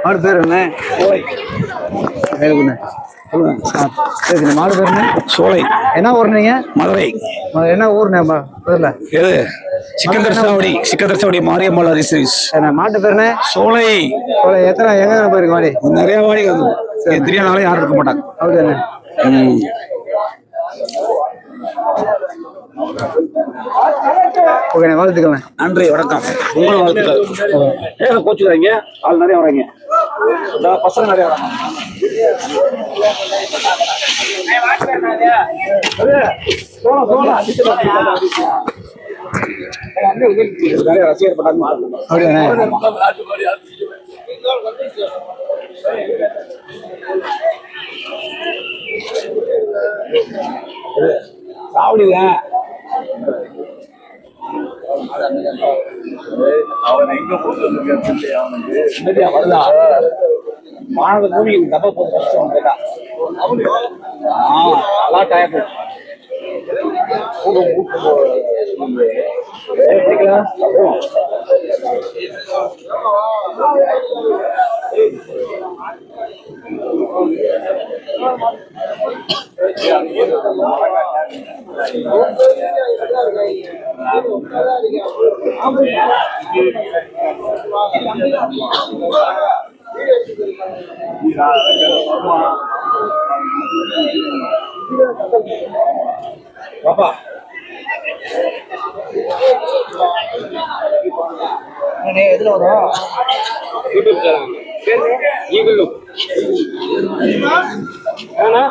மாடு பேர் என்ன? மாடு பேர் என்ன? சோலை. என்ன ஊர் நீங்க? மதுரை. என்ன ஊர் பேர்ல? எது? சிக்கந்தர் சாவடி மாரியம்மாள் ரிசர்வீஸ். மாட்டு பேர் என்ன? சோலை. சோலை. எத்தனை எங்க போயிருக்கு மாடி? நிறைய மாடி வந்து தெரியாதனால யாரும் இருக்க மாட்டாங்க. அப்படிதானே? ஓகே, வாழ்த்துக்கலாம். நன்றி, வணக்கம். உங்கள் வாழ்த்துக்கள். ஏன் கோச்சுக்கிறாங்க? ஆள் நிறைய வராங்க, பசங்க நிறைய வராங்க. நிறைய ரசிகர் பட்டாங்க. அப்படியானே? சாவடிதான் அவன் எங்க போட்டு வருதா மாணவ பூமி தப்ப போட்டு கேட்டா டயர் பாப்பா எதுல வரும்? YouTube channel